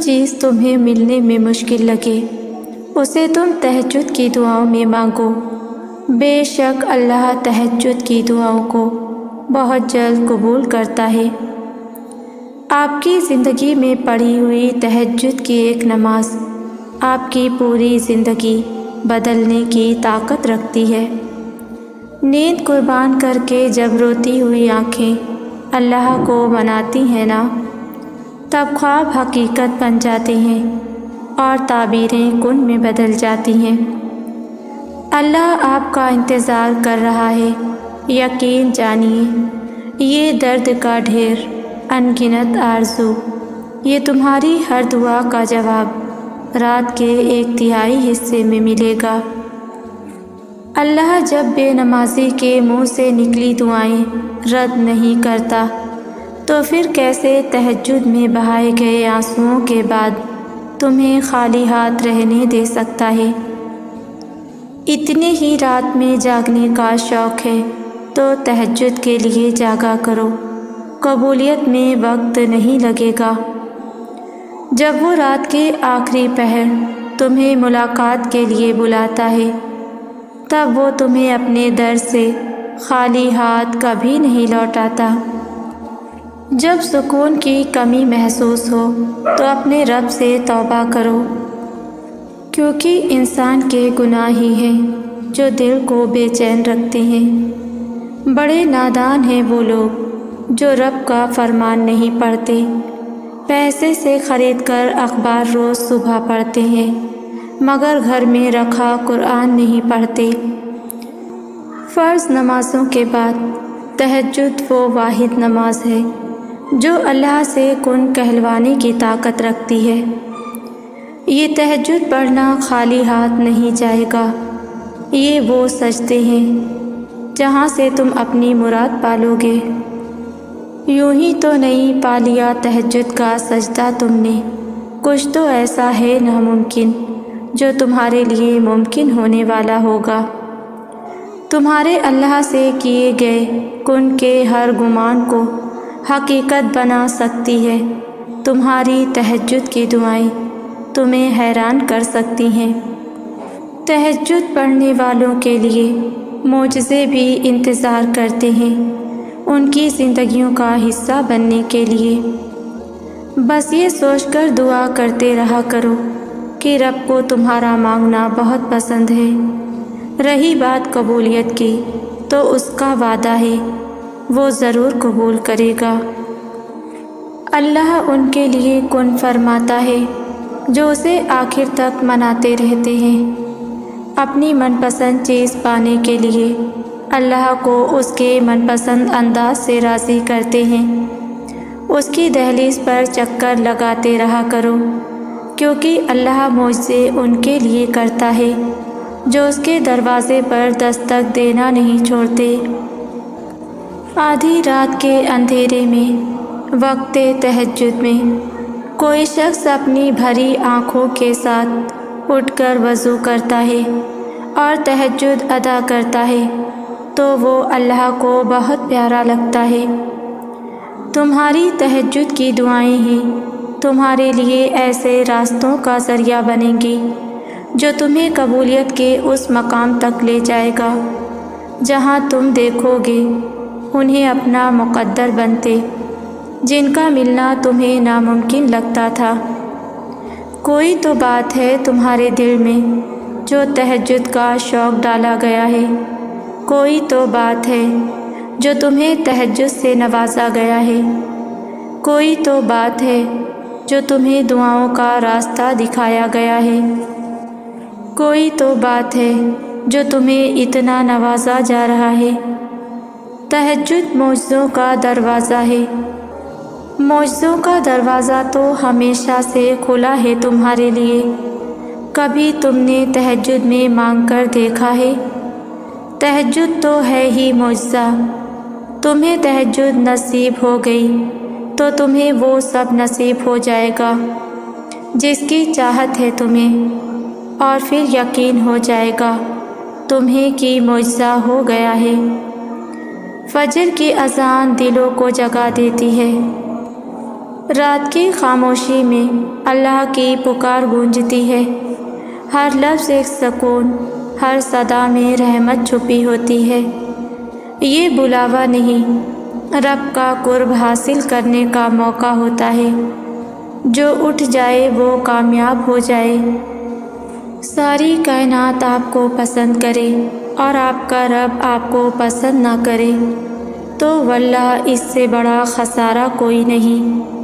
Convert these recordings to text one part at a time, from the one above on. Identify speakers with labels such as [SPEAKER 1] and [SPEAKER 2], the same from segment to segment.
[SPEAKER 1] چیز تمہیں ملنے میں مشکل لگے اسے تم تہجد کی دعاؤں میں مانگو، بے شک اللہ تہجد کی دعاؤں کو بہت جلد قبول کرتا ہے۔ آپ کی زندگی میں پڑھی ہوئی تہجد کی ایک نماز آپ کی پوری زندگی بدلنے کی طاقت رکھتی ہے۔ نیند قربان کر کے جب روتی ہوئی آنکھیں اللہ کو مناتی ہیں نا، تب خواب حقیقت بن جاتے ہیں اور تعبیریں کن میں بدل جاتی ہیں۔ اللہ آپ کا انتظار کر رہا ہے، یقین جانیے یہ درد کا ڈھیر، ان گنت آرزو، یہ تمہاری ہر دعا کا جواب رات کے 1/3 حصے میں ملے گا۔ اللہ جب بے نمازی کے منہ سے نکلی دعائیں رد نہیں کرتا تو پھر کیسے تہجد میں بہائے گئے آنسوؤں کے بعد تمہیں خالی ہاتھ رہنے دے سکتا ہے؟ اتنے ہی رات میں جاگنے کا شوق ہے تو تہجد کے لیے جاگا کرو، قبولیت میں وقت نہیں لگے گا۔ جب وہ رات کے آخری پہر تمہیں ملاقات کے لیے بلاتا ہے تب وہ تمہیں اپنے در سے خالی ہاتھ کبھی نہیں لوٹاتا۔ جب سکون کی کمی محسوس ہو تو اپنے رب سے توبہ کرو، کیونکہ انسان کے گناہ ہی ہیں جو دل کو بے چین رکھتے ہیں۔ بڑے نادان ہیں وہ لوگ جو رب کا فرمان نہیں پڑھتے، پیسے سے خرید کر اخبار روز صبح پڑھتے ہیں مگر گھر میں رکھا قرآن نہیں پڑھتے۔ فرض نمازوں کے بعد تہجد وہ واحد نماز ہے جو اللہ سے کن کہلوانے کی طاقت رکھتی ہے۔ یہ تہجد پڑھنا خالی ہاتھ نہیں جائے گا، یہ وہ سجدے ہیں جہاں سے تم اپنی مراد پالو گے۔ یوں ہی تو نہیں پا لیا تہجد کا سجدہ تم نے، کچھ تو ایسا ہے ناممکن جو تمہارے لیے ممکن ہونے والا ہوگا۔ تمہارے اللہ سے کیے گئے کن کے ہر گمان کو حقیقت بنا سکتی ہے۔ تمہاری تہجد کی دعائیں تمہیں حیران کر سکتی ہیں۔ تہجد پڑھنے والوں کے لیے معجزے بھی انتظار کرتے ہیں ان کی زندگیوں کا حصہ بننے کے لیے۔ بس یہ سوچ کر دعا کرتے رہا کرو کہ رب کو تمہارا مانگنا بہت پسند ہے۔ رہی بات قبولیت کی تو اس کا وعدہ ہے وہ ضرور قبول کرے گا۔ اللہ ان کے لیے کن فرماتا ہے جو اسے آخر تک مناتے رہتے ہیں۔ اپنی من پسند چیز پانے کے لیے اللہ کو اس کے من پسند انداز سے راضی کرتے ہیں۔ اس کی دہلیز پر چکر لگاتے رہا کرو، کیونکہ اللہ معجزے ان کے لیے کرتا ہے جو اس کے دروازے پر دستک دینا نہیں چھوڑتے۔ آدھی رات کے اندھیرے میں وقت تہجد میں کوئی شخص اپنی بھری آنکھوں کے ساتھ اٹھ کر وضو کرتا ہے اور تہجد ادا کرتا ہے تو وہ اللہ کو بہت پیارا لگتا ہے۔ تمہاری تہجد کی دعائیں ہی تمہارے لیے ایسے راستوں کا ذریعہ بنیں گی جو تمہیں قبولیت کے اس مقام تک لے جائے گا جہاں تم دیکھو گے انہیں اپنا مقدر بنتے جن کا ملنا تمہیں ناممکن لگتا تھا۔ کوئی تو بات ہے تمہارے دل میں جو تہجد کا شوق ڈالا گیا ہے، کوئی تو بات ہے جو تمہیں تہجد سے نوازا گیا ہے، کوئی تو بات ہے جو تمہیں دعاؤں کا راستہ دکھایا گیا ہے، کوئی تو بات ہے جو تمہیں اتنا نوازا جا رہا ہے۔ تہجد معجزوں کا دروازہ ہے، معجزوں کا دروازہ تو ہمیشہ سے کھلا ہے تمہارے لیے۔ کبھی تم نے تہجد میں مانگ کر دیکھا ہے؟ تہجد تو ہے ہی معجزہ۔ تمہیں تہجد نصیب ہو گئی تو تمہیں وہ سب نصیب ہو جائے گا جس کی چاہت ہے تمہیں، اور پھر یقین ہو جائے گا تمہیں کہ معجزہ ہو گیا ہے۔ فجر کی اذان دلوں کو جگا دیتی ہے، رات کی خاموشی میں اللہ کی پکار گونجتی ہے، ہر لفظ ایک سکون، ہر صدا میں رحمت چھپی ہوتی ہے۔ یہ بلاوا نہیں، رب کا قرب حاصل کرنے کا موقع ہوتا ہے۔ جو اٹھ جائے وہ کامیاب ہو جائے۔ ساری کائنات آپ کو پسند کرے اور آپ کا رب آپ کو پسند نہ کرے تو واللہ اس سے بڑا خسارہ کوئی نہیں۔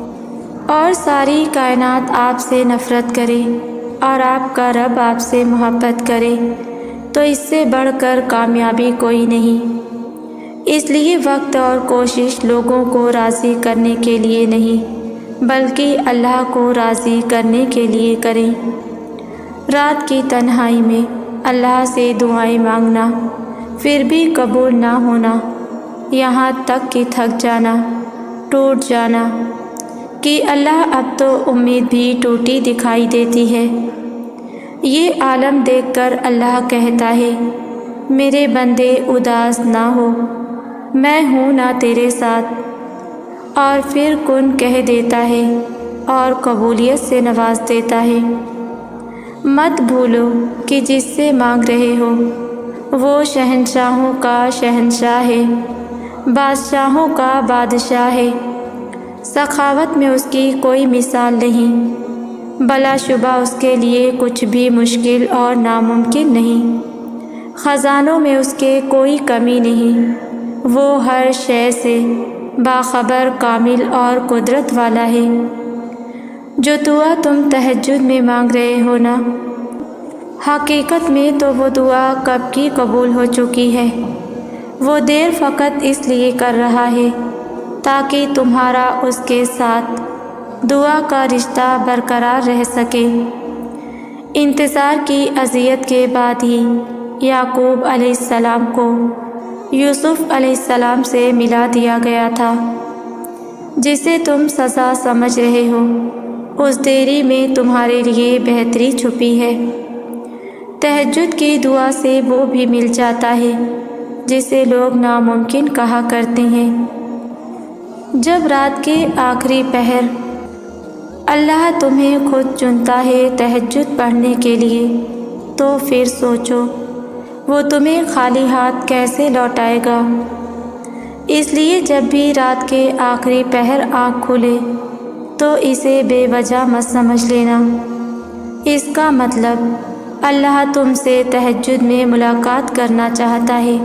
[SPEAKER 1] اور ساری کائنات آپ سے نفرت کرے اور آپ کا رب آپ سے محبت کرے تو اس سے بڑھ کر کامیابی کوئی نہیں۔ اس لیے وقت اور کوشش لوگوں کو راضی کرنے کے لیے نہیں بلکہ اللہ کو راضی کرنے کے لیے کریں۔ رات کی تنہائی میں اللہ سے دعائیں مانگنا، پھر بھی قبول نہ ہونا، یہاں تک کہ تھک جانا، ٹوٹ جانا کہ اللہ اب تو امید بھی ٹوٹی دکھائی دیتی ہے۔ یہ عالم دیکھ کر اللہ کہتا ہے، میرے بندے اداس نہ ہو، میں ہوں نا تیرے ساتھ، اور پھر کن کہہ دیتا ہے اور قبولیت سے نواز دیتا ہے۔ مت بھولو کہ جس سے مانگ رہے ہو وہ شہنشاہوں کا شہنشاہ ہے، بادشاہوں کا بادشاہ ہے۔ سخاوت میں اس کی کوئی مثال نہیں، بلا شبہ اس کے لیے کچھ بھی مشکل اور ناممکن نہیں۔ خزانوں میں اس کے کوئی کمی نہیں، وہ ہر شے سے باخبر، کامل اور قدرت والا ہے۔ جو دعا تم تہجد میں مانگ رہے ہو نا، حقیقت میں تو وہ دعا کب کی قبول ہو چکی ہے۔ وہ دیر فقط اس لیے کر رہا ہے تاکہ تمہارا اس کے ساتھ دعا کا رشتہ برقرار رہ سکے۔ انتظار کی اذیت کے بعد ہی یعقوب علیہ السلام کو یوسف علیہ السلام سے ملا دیا گیا تھا۔ جسے تم سزا سمجھ رہے ہو اس دیری میں تمہارے لیے بہتری چھپی ہے۔ تہجد کی دعا سے وہ بھی مل جاتا ہے جسے لوگ ناممکن کہا کرتے ہیں۔ جب رات کے آخری پہر اللہ تمہیں خود چنتا ہے تہجد پڑھنے کے لیے تو پھر سوچو وہ تمہیں خالی ہاتھ کیسے لوٹائے گا۔ اس لیے جب بھی رات کے آخری پہر آنکھ کھلے تو اسے بے وجہ مت سمجھ لینا۔ اس کا مطلب اللہ تم سے تہجد میں ملاقات کرنا چاہتا ہے،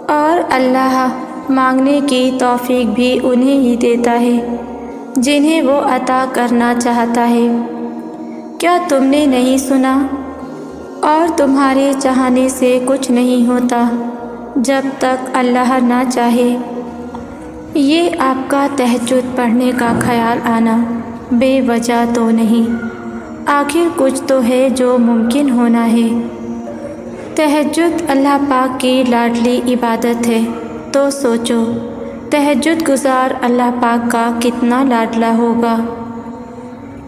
[SPEAKER 1] اور اللہ مانگنے کی توفیق بھی انہیں ہی دیتا ہے جنہیں وہ عطا کرنا چاہتا ہے۔ کیا تم نے نہیں سنا؟ اور تمہارے چاہنے سے کچھ نہیں ہوتا جب تک اللہ نہ چاہے۔ یہ آپ کا تہجد پڑھنے کا خیال آنا بے وجہ تو نہیں، آخر کچھ تو ہے جو ممکن ہونا ہے۔ تہجد اللہ پاک کی لاڈلی عبادت ہے، تو سوچو تہجد گزار اللہ پاک کا کتنا لاڈلا ہوگا۔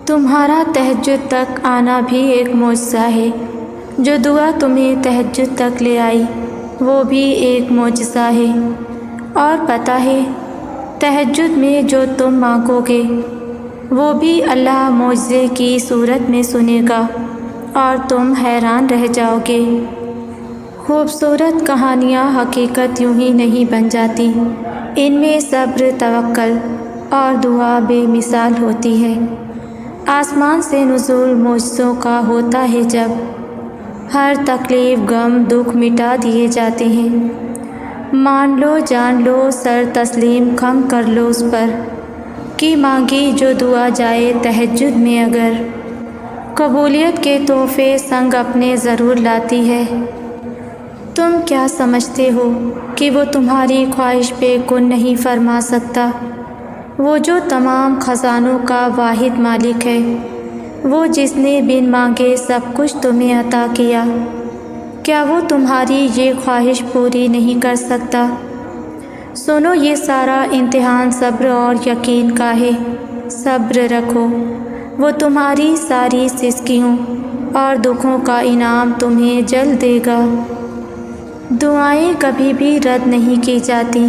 [SPEAKER 1] تمہارا تہجد تک آنا بھی ایک معجزہ ہے۔ جو دعا تمہیں تہجد تک لے آئی وہ بھی ایک معجزہ ہے۔ اور پتہ ہے تہجد میں جو تم مانگو گے وہ بھی اللہ معجزے کی صورت میں سنے گا اور تم حیران رہ جاؤ گے۔ خوبصورت کہانیاں حقیقت یوں ہی نہیں بن جاتی، ان میں صبر، توکل اور دعا بے مثال ہوتی ہے۔ آسمان سے نزول معجزوں کا ہوتا ہے جب ہر تکلیف، غم، دکھ مٹا دیے جاتے ہیں۔ مان لو، جان لو، سر تسلیم خم کر لو اس پر کہ مانگی جو دعا جائے تہجد میں اگر، قبولیت کے تحفے سنگ اپنے ضرور لاتی ہے۔ تم کیا سمجھتے ہو کہ وہ تمہاری خواہش پہ کن نہیں فرما سکتا؟ وہ جو تمام خزانوں کا واحد مالک ہے، وہ جس نے بن مانگے سب کچھ تمہیں عطا کیا، کیا وہ تمہاری یہ خواہش پوری نہیں کر سکتا؟ سنو، یہ سارا امتحان صبر اور یقین کا ہے۔ صبر رکھو، وہ تمہاری ساری سستیوں اور دکھوں کا انعام تمہیں جلد دے گا۔ دعائیں کبھی بھی رد نہیں کی جاتی،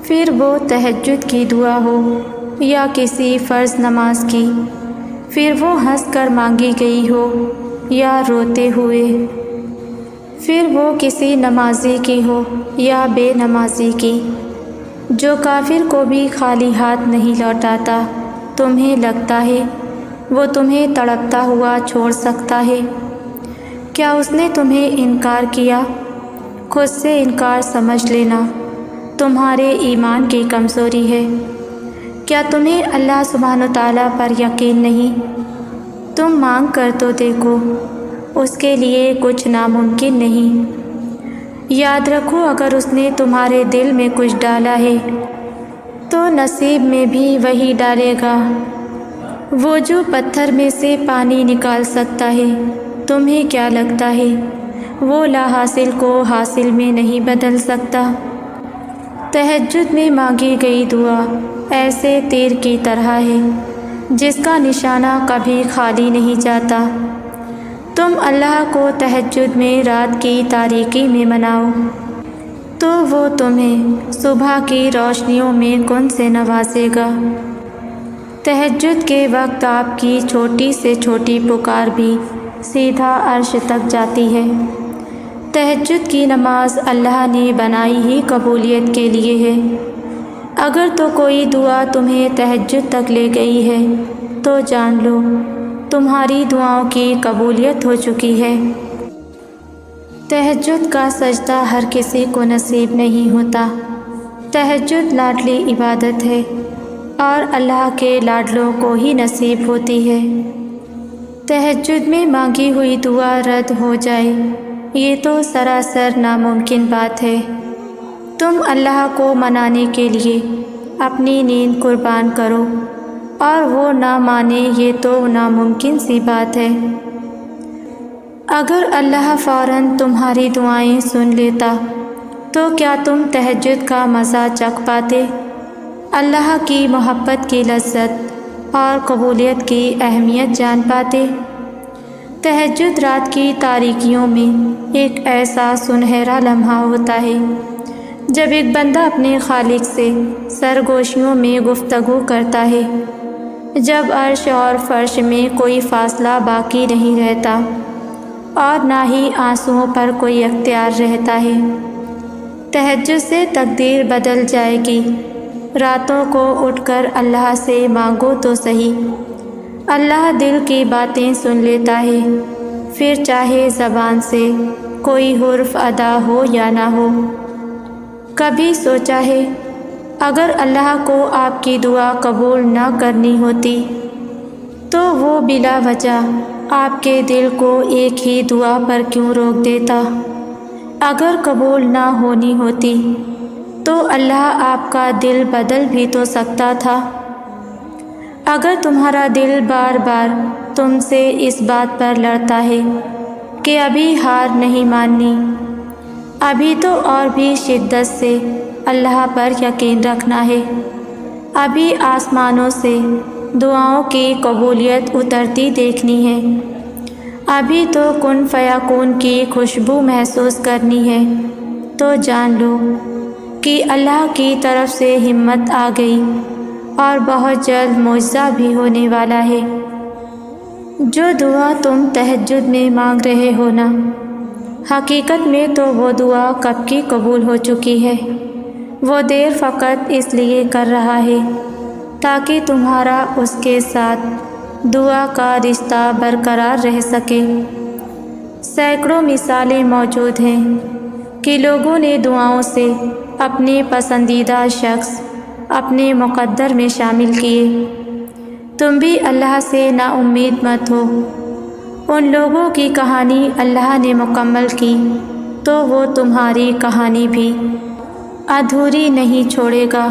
[SPEAKER 1] پھر وہ تہجد کی دعا ہو یا کسی فرض نماز کی، پھر وہ ہنس کر مانگی گئی ہو یا روتے ہوئے، پھر وہ کسی نمازی کی ہو یا بے نمازی کی، جو کافر کو بھی خالی ہاتھ نہیں لوٹاتا، تمہیں لگتا ہے وہ تمہیں تڑپتا ہوا چھوڑ سکتا ہے؟ کیا اس نے تمہیں انکار کیا؟ خود سے انکار سمجھ لینا تمہارے ایمان کی کمزوری ہے۔ کیا تمہیں اللہ سبحانہ و تعالیٰ پر یقین نہیں؟ تم مانگ کر تو دیکھو، اس کے لیے کچھ ناممکن نہیں۔ یاد رکھو، اگر اس نے تمہارے دل میں کچھ ڈالا ہے تو نصیب میں بھی وہی ڈالے گا۔ وہ جو پتھر میں سے پانی نکال سکتا ہے، تمہیں کیا لگتا ہے وہ لا حاصل کو حاصل میں نہیں بدل سکتا؟ تہجد میں مانگی گئی دعا ایسے تیر کی طرح ہے جس کا نشانہ کبھی خالی نہیں جاتا۔ تم اللہ کو تہجد میں رات کی تاریکی میں مناؤ تو وہ تمہیں صبح کی روشنیوں میں گن سے نوازے گا۔ تہجد کے وقت آپ کی چھوٹی سے چھوٹی پکار بھی سیدھا عرش تک جاتی ہے۔ تہجد کی نماز اللہ نے بنائی ہی قبولیت کے لیے ہے۔ اگر تو کوئی دعا تمہیں تہجد تک لے گئی ہے تو جان لو تمہاری دعاؤں کی قبولیت ہو چکی ہے۔ تہجد کا سجدہ ہر کسی کو نصیب نہیں ہوتا۔ تہجد لاڈلی عبادت ہے اور اللہ کے لاڈلوں کو ہی نصیب ہوتی ہے۔ تہجد میں مانگی ہوئی دعا رد ہو جائے یہ تو سراسر ناممکن بات ہے۔ تم اللہ کو منانے کے لیے اپنی نیند قربان کرو اور وہ نہ مانے یہ تو ناممکن سی بات ہے۔ اگر اللہ فوراً تمہاری دعائیں سن لیتا تو کیا تم تہجد کا مزہ چکھ پاتے؟ اللہ کی محبت کی لذت اور قبولیت کی اہمیت جان پاتے؟ تہجد رات کی تاریکیوں میں ایک ایسا سنہرا لمحہ ہوتا ہے جب ایک بندہ اپنے خالق سے سرگوشیوں میں گفتگو کرتا ہے، جب عرش اور فرش میں کوئی فاصلہ باقی نہیں رہتا اور نہ ہی آنسوؤں پر کوئی اختیار رہتا ہے۔ تہجد سے تقدیر بدل جائے گی۔ راتوں کو اٹھ کر اللہ سے مانگو تو صحیح، اللہ دل کی باتیں سن لیتا ہے، پھر چاہے زبان سے کوئی حرف ادا ہو یا نہ ہو۔ کبھی سوچا ہے اگر اللہ کو آپ کی دعا قبول نہ کرنی ہوتی تو وہ بلا وجہ آپ کے دل کو ایک ہی دعا پر کیوں روک دیتا؟ اگر قبول نہ ہونی ہوتی تو اللہ آپ کا دل بدل بھی تو سکتا تھا۔ اگر تمہارا دل بار بار تم سے اس بات پر لڑتا ہے کہ ابھی ہار نہیں ماننی، ابھی تو اور بھی شدت سے اللہ پر یقین رکھنا ہے، ابھی آسمانوں سے دعاؤں کی قبولیت اترتی دیکھنی ہے، ابھی تو کن فیکون کی خوشبو محسوس کرنی ہے، تو جان لو کہ اللہ کی طرف سے ہمت آ گئی اور بہت جلد معجزہ بھی ہونے والا ہے۔ جو دعا تم تہجد میں مانگ رہے ہو نا، حقیقت میں تو وہ دعا کب کی قبول ہو چکی ہے۔ وہ دیر فقط اس لیے کر رہا ہے تاکہ تمہارا اس کے ساتھ دعا کا رشتہ برقرار رہ سکے۔ سینکڑوں مثالیں موجود ہیں کہ لوگوں نے دعاؤں سے اپنے پسندیدہ شخص اپنے مقدر میں شامل کیے۔ تم بھی اللہ سے نا امید مت ہو۔ ان لوگوں کی کہانی اللہ نے مکمل کی تو وہ تمہاری کہانی بھی ادھوری نہیں چھوڑے گا۔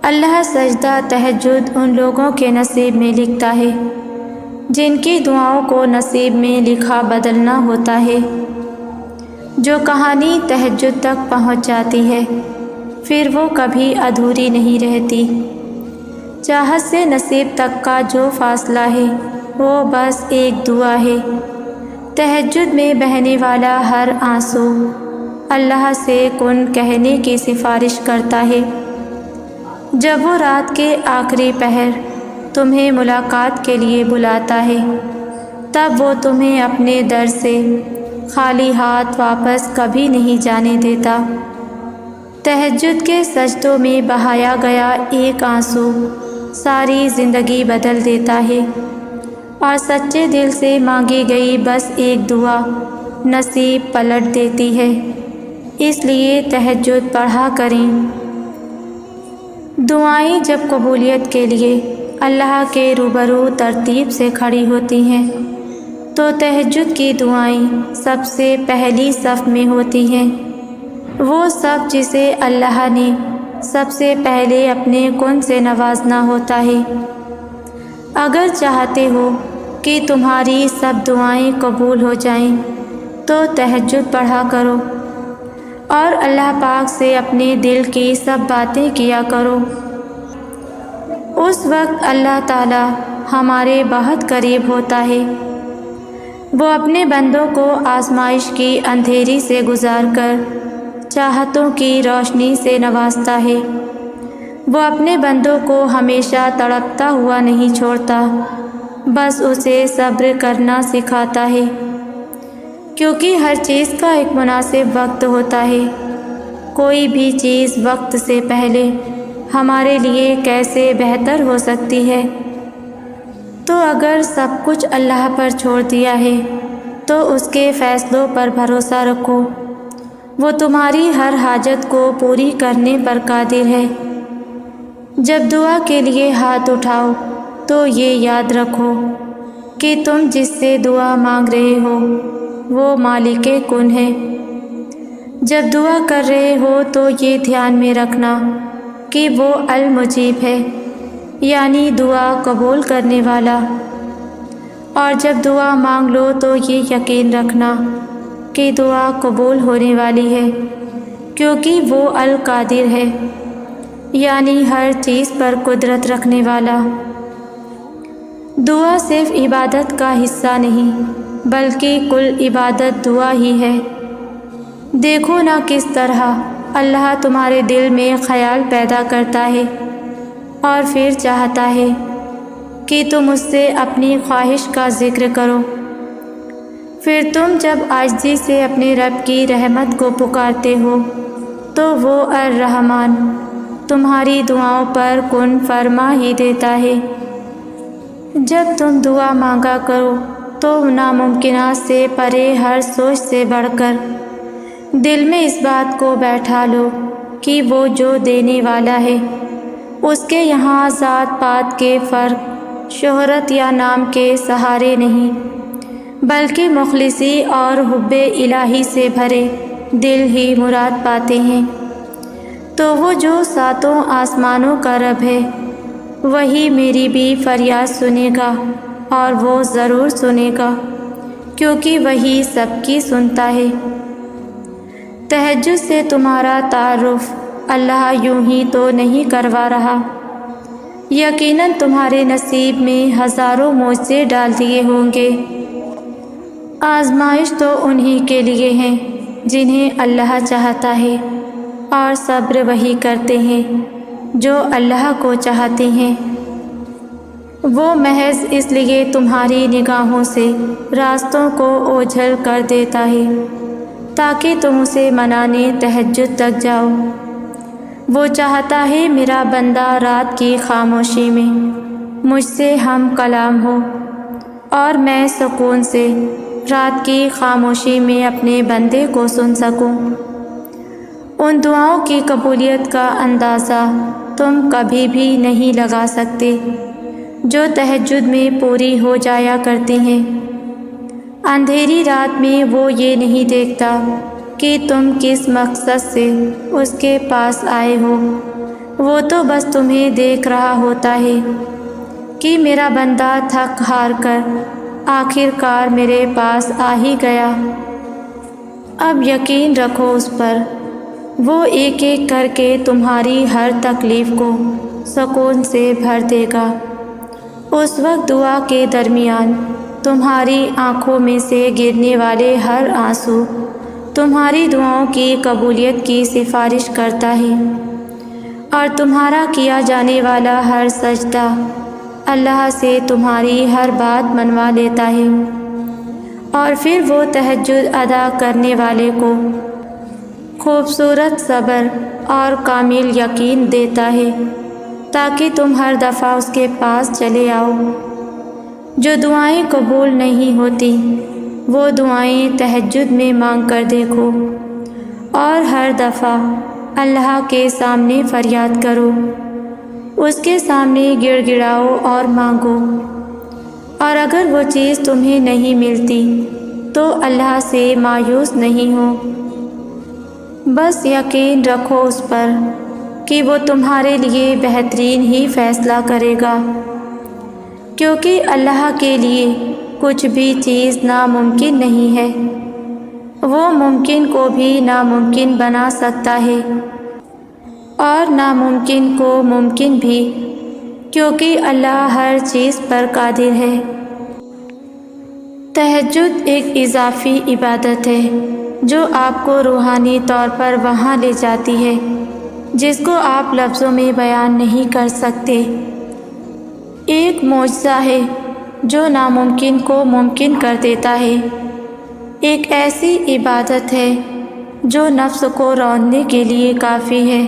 [SPEAKER 1] اللہ سجدہ تہجد ان لوگوں کے نصیب میں لکھتا ہے جن کی دعاؤں کو نصیب میں لکھا بدلنا ہوتا ہے۔ جو کہانی تہجد تک پہنچ جاتی ہے پھر وہ کبھی ادھوری نہیں رہتی۔ چاہت سے نصیب تک کا جو فاصلہ ہے وہ بس ایک دعا ہے۔ تہجد میں بہنے والا ہر آنسو اللہ سے کن کہنے کی سفارش کرتا ہے۔ جب وہ رات کے آخری پہر تمہیں ملاقات کے لیے بلاتا ہے تب وہ تمہیں اپنے در سے خالی ہاتھ واپس کبھی نہیں جانے دیتا۔ تہجد کے سجدوں میں بہایا گیا ایک آنسو ساری زندگی بدل دیتا ہے، اور سچے دل سے مانگی گئی بس ایک دعا نصیب پلٹ دیتی ہے۔ اس لیے تہجد پڑھا کریں۔ دعائیں جب قبولیت کے لیے اللہ کے روبرو ترتیب سے کھڑی ہوتی ہیں تو تہجد کی دعائیں سب سے پہلی صف میں ہوتی ہیں۔ وہ سب جسے اللہ نے سب سے پہلے اپنے کن سے نوازنا ہوتا ہے۔ اگر چاہتے ہو کہ تمہاری سب دعائیں قبول ہو جائیں تو تہجد پڑھا کرو اور اللہ پاک سے اپنے دل کی سب باتیں کیا کرو۔ اس وقت اللہ تعالی ہمارے بہت قریب ہوتا ہے۔ وہ اپنے بندوں کو آزمائش کی اندھیری سے گزار کر چاہتوں کی روشنی سے نوازتا ہے۔ وہ اپنے بندوں کو ہمیشہ تڑپتا ہوا نہیں چھوڑتا، بس اسے صبر کرنا سکھاتا ہے، کیونکہ ہر چیز کا ایک مناسب وقت ہوتا ہے۔ کوئی بھی چیز وقت سے پہلے ہمارے لیے کیسے بہتر ہو سکتی ہے؟ تو اگر سب کچھ اللہ پر چھوڑ دیا ہے تو اس کے فیصلوں پر بھروسہ رکھو۔ وہ تمہاری ہر حاجت کو پوری کرنے پر قادر ہے۔ جب دعا کے لیے ہاتھ اٹھاؤ تو یہ یاد رکھو کہ تم جس سے دعا مانگ رہے ہو وہ مالک کن ہے۔ جب دعا کر رہے ہو تو یہ دھیان میں رکھنا کہ وہ المجیب ہے، یعنی دعا قبول کرنے والا۔ اور جب دعا مانگ لو تو یہ یقین رکھنا کہ دعا قبول ہونے والی ہے، کیونکہ وہ القادر ہے، یعنی ہر چیز پر قدرت رکھنے والا۔ دعا صرف عبادت کا حصہ نہیں بلکہ کل عبادت دعا ہی ہے۔ دیکھو نا کس طرح اللہ تمہارے دل میں خیال پیدا کرتا ہے اور پھر چاہتا ہے کہ تم اس سے اپنی خواہش کا ذکر کرو۔ پھر تم جب عاجزی سے اپنے رب کی رحمت کو پکارتے ہو تو وہ الرحمن تمہاری دعاؤں پر کن فرما ہی دیتا ہے۔ جب تم دعا مانگا کرو تو ناممکنات سے پرے ہر سوچ سے بڑھ کر دل میں اس بات کو بیٹھا لو کہ وہ جو دینے والا ہے اس کے یہاں ذات پات کے فرق، شہرت یا نام کے سہارے نہیں، بلکہ مخلصی اور حب الہی سے بھرے دل ہی مراد پاتے ہیں۔ تو وہ جو ساتوں آسمانوں کا رب ہے وہی میری بھی فریاد سنے گا، اور وہ ضرور سنے گا کیونکہ وہی سب کی سنتا ہے۔ تہجد سے تمہارا تعارف اللہ یوں ہی تو نہیں کروا رہا، یقیناً تمہارے نصیب میں ہزاروں معجزے ڈال دیے ہوں گے۔ آزمائش تو انہی کے لیے ہیں جنہیں اللہ چاہتا ہے، اور صبر وہی کرتے ہیں جو اللہ کو چاہتے ہیں۔ وہ محض اس لیے تمہاری نگاہوں سے راستوں کو اوجھل کر دیتا ہے تاکہ تم اسے منانے تہجد تک جاؤ۔ وہ چاہتا ہے میرا بندہ رات کی خاموشی میں مجھ سے ہم کلام ہو، اور میں سکون سے رات کی خاموشی میں اپنے بندے کو سن سکوں۔ ان دعاؤں کی قبولیت کا اندازہ تم کبھی بھی نہیں لگا سکتے جو تہجد میں پوری ہو جایا کرتی ہیں۔ اندھیری رات میں وہ یہ نہیں دیکھتا کہ تم کس مقصد سے اس کے پاس آئے ہو، وہ تو بس تمہیں دیکھ رہا ہوتا ہے کہ میرا بندہ تھک ہار کر آخر کار میرے پاس آ ہی گیا۔ اب یقین رکھو اس پر، وہ ایک ایک کر کے تمہاری ہر تکلیف کو سکون سے بھر دے گا۔ اس وقت دعا کے درمیان تمہاری آنکھوں میں سے گرنے والے ہر آنسو تمہاری دعاؤں کی قبولیت کی سفارش کرتا ہے۔ اور تمہارا کیا جانے والا ہر سجدہ اللہ سے تمہاری ہر بات منوا لیتا ہے، اور پھر وہ تہجد ادا کرنے والے کو خوبصورت صبر اور کامل یقین دیتا ہے تاکہ تم ہر دفعہ اس کے پاس چلے آؤ۔ جو دعائیں قبول نہیں ہوتی وہ دعائیں تہجد میں مانگ کر دیکھو، اور ہر دفعہ اللہ کے سامنے فریاد کرو، اس کے سامنے گڑ گڑاؤ اور مانگو، اور اگر وہ چیز تمہیں نہیں ملتی تو اللہ سے مایوس نہیں ہو، بس یقین رکھو اس پر کہ وہ تمہارے لیے بہترین ہی فیصلہ کرے گا، کیونکہ اللہ کے لیے کچھ بھی چیز ناممکن نہیں ہے، وہ ممکن کو بھی ناممکن بنا سکتا ہے اور ناممکن کو ممکن بھی، کیونکہ اللہ ہر چیز پر قادر ہے۔ تہجد ایک اضافی عبادت ہے جو آپ کو روحانی طور پر وہاں لے جاتی ہے جس کو آپ لفظوں میں بیان نہیں کر سکتے۔ ایک معجزہ ہے جو ناممکن کو ممکن کر دیتا ہے، ایک ایسی عبادت ہے جو نفس کو روننے کے لیے کافی ہے۔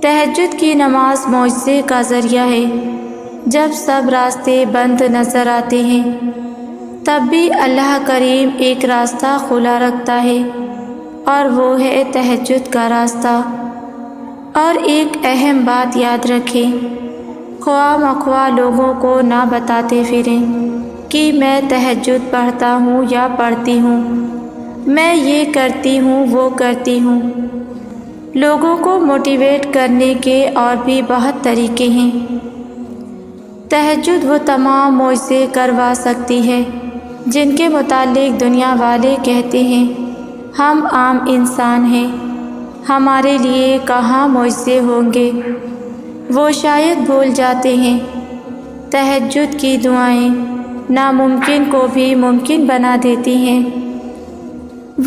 [SPEAKER 1] تہجد کی نماز معجزے کا ذریعہ ہے۔ جب سب راستے بند نظر آتے ہیں تب بھی اللہ کریم ایک راستہ کھلا رکھتا ہے، اور وہ ہے تہجد کا راستہ۔ اور ایک اہم بات یاد رکھیں، خواہ مخواہ لوگوں کو نہ بتاتے پھریں کہ میں تہجد پڑھتا ہوں یا پڑھتی ہوں، میں یہ کرتی ہوں وہ کرتی ہوں۔ لوگوں کو موٹیویٹ کرنے کے اور بھی بہت طریقے ہیں۔ تہجد وہ تمام معجزے کروا سکتی ہے جن کے متعلق دنیا والے کہتے ہیں ہم عام انسان ہیں، ہمارے لیے کہاں معجزے ہوں گے۔ وہ شاید بھول جاتے ہیں تہجد کی دعائیں ناممکن کو بھی ممکن بنا دیتی ہیں۔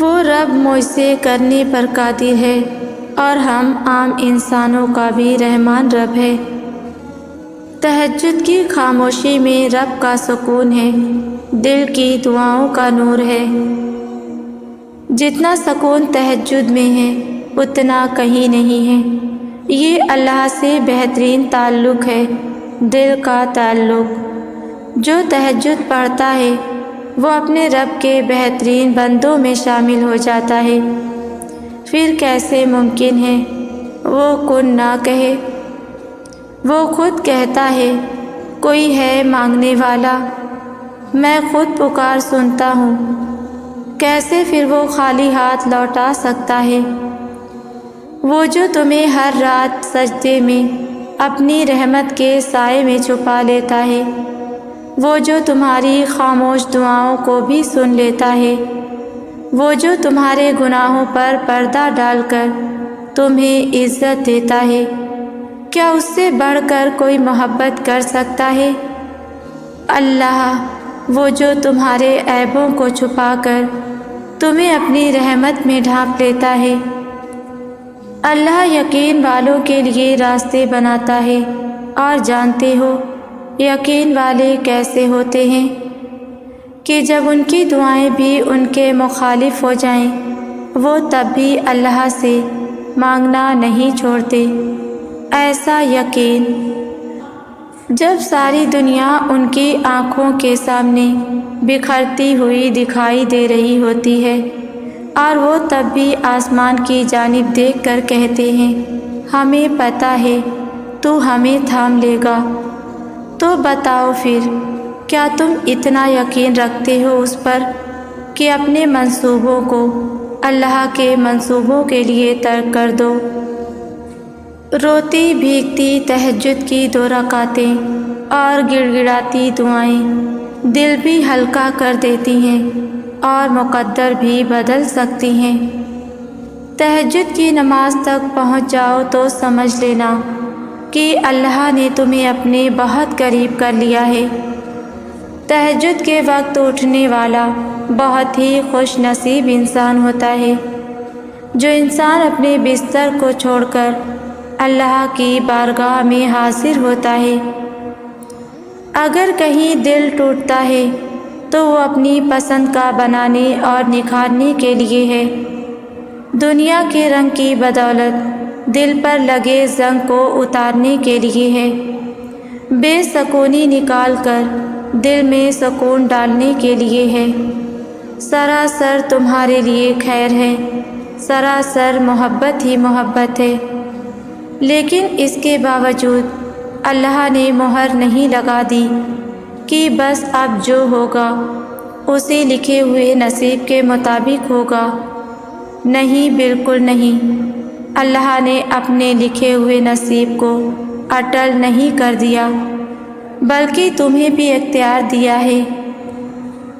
[SPEAKER 1] وہ رب معجزے کرنے پر قادر ہے، اور ہم عام انسانوں کا بھی رحمان رب ہے۔ تہجد کی خاموشی میں رب کا سکون ہے، دل کی دعاؤں کا نور ہے۔ جتنا سکون تہجد میں ہے اتنا کہیں نہیں ہے۔ یہ اللہ سے بہترین تعلق ہے، دل کا تعلق۔ جو تہجد پڑھتا ہے وہ اپنے رب کے بہترین بندوں میں شامل ہو جاتا ہے۔ پھر کیسے ممکن ہے وہ کن نہ کہے؟ وہ خود کہتا ہے کوئی ہے مانگنے والا، میں خود پکار سنتا ہوں، کیسے پھر وہ خالی ہاتھ لوٹا سکتا ہے؟ وہ جو تمہیں ہر رات سجدے میں اپنی رحمت کے سائے میں چھپا لیتا ہے، وہ جو تمہاری خاموش دعاؤں کو بھی سن لیتا ہے، وہ جو تمہارے گناہوں پر پردہ ڈال کر تمہیں عزت دیتا ہے، کیا اس سے بڑھ کر کوئی محبت کر سکتا ہے؟ اللہ وہ جو تمہارے عیبوں کو چھپا کر تمہیں اپنی رحمت میں ڈھانپ لیتا ہے۔ اللہ یقین والوں کے لیے راستے بناتا ہے، اور جانتے ہو یقین والے کیسے ہوتے ہیں کہ جب ان کی دعائیں بھی ان کے مخالف ہو جائیں وہ تب بھی اللہ سے مانگنا نہیں چھوڑتے۔ ایسا یقین جب ساری دنیا ان کی آنکھوں کے سامنے بکھرتی ہوئی دکھائی دے رہی ہوتی ہے، اور وہ تب بھی آسمان کی جانب دیکھ کر کہتے ہیں ہمیں پتہ ہے تو ہمیں تھام لے گا۔ تو بتاؤ پھر کیا تم اتنا یقین رکھتے ہو اس پر کہ اپنے منصوبوں کو اللہ کے منصوبوں کے لیے ترک کر دو؟ روتی بھیگتی تہجد کی 2 رکعتیں اور گڑ گڑاتی دعائیں دل بھی ہلکا کر دیتی ہیں اور مقدر بھی بدل سکتی ہیں۔ تہجد کی نماز تک پہنچ جاؤ تو سمجھ لینا کہ اللہ نے تمہیں اپنے بہت قریب کر لیا ہے۔ تہجد کے وقت اٹھنے والا بہت ہی خوش نصیب انسان ہوتا ہے۔ جو انسان اپنے بستر کو چھوڑ کر اللہ کی بارگاہ میں حاضر ہوتا ہے۔ اگر کہیں دل ٹوٹتا ہے تو وہ اپنی پسند کا بنانے اور نکھارنے کے لیے ہے۔ دنیا کے رنگ کی بدولت دل پر لگے زنگ کو اتارنے کے لیے ہے۔ بے سکونی نکال کر دل میں سکون ڈالنے کے لیے ہے۔ سراسر تمہارے لیے خیر ہے، سراسر محبت ہی محبت ہے۔ لیکن اس کے باوجود اللہ نے مہر نہیں لگا دی کہ بس اب جو ہوگا اسی لکھے ہوئے نصیب کے مطابق ہوگا۔ نہیں، بالکل نہیں۔ اللہ نے اپنے لکھے ہوئے نصیب کو اٹل نہیں کر دیا، بلکہ تمہیں بھی اختیار دیا ہے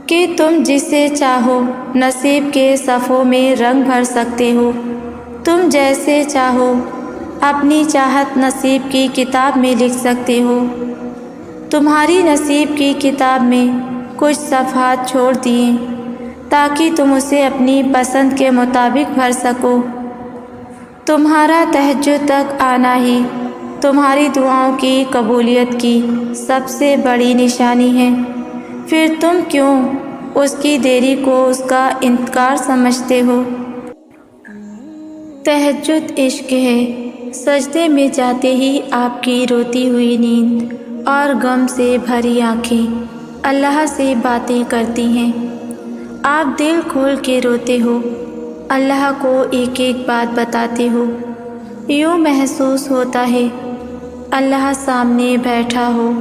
[SPEAKER 1] کہ تم جسے چاہو نصیب کے صفوں میں رنگ بھر سکتے ہو۔ تم جیسے چاہو اپنی چاہت نصیب کی کتاب میں لکھ سکتے ہو۔ تمہاری نصیب کی کتاب میں کچھ صفحات چھوڑ دیے تاکہ تم اسے اپنی پسند کے مطابق بھر سکو۔ تمہارا تہجد تک آنا ہی تمہاری دعاؤں کی قبولیت کی سب سے بڑی نشانی ہے۔ پھر تم کیوں اس کی دیری کو اس کا انکار سمجھتے ہو؟ تہجد عشق ہے۔ سجدے میں جاتے ہی آپ کی روتی ہوئی نیند اور غم سے بھری آنکھیں اللہ سے باتیں کرتی ہیں۔ آپ دل کھول کے روتے ہو، اللہ کو ایک ایک بات بتاتے ہو۔ یوں محسوس ہوتا ہے اللہ سامنے بیٹھا ہو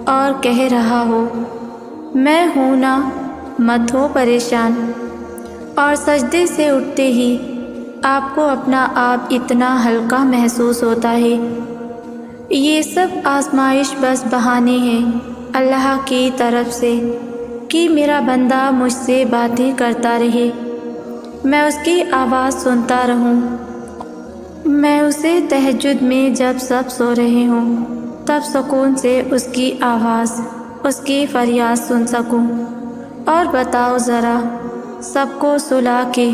[SPEAKER 1] اور کہہ رہا ہو، میں ہوں نا، مت ہو پریشان۔ اور سجدے سے اٹھتے ہی آپ کو اپنا آپ اتنا ہلکا محسوس ہوتا ہے۔ یہ سب آزمائش بس بہانے ہیں اللہ کی طرف سے کہ میرا بندہ مجھ سے باتیں کرتا رہے، میں اس کی آواز سنتا رہوں، میں اسے تہجد میں جب سب سو رہے ہوں تب سکون سے اس کی آواز، اس کی فریاد سن سکوں۔ اور بتاؤ ذرا، سب کو سلا کے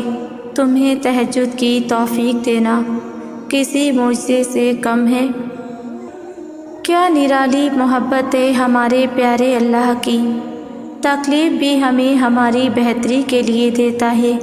[SPEAKER 1] تمہیں تہجد کی توفیق دینا کسی معجزے سے کم ہے؟ کیا نرالی محبت ہے ہمارے پیارے اللہ کی۔ تکلیف بھی ہمیں ہماری بہتری کے لیے دیتا ہے۔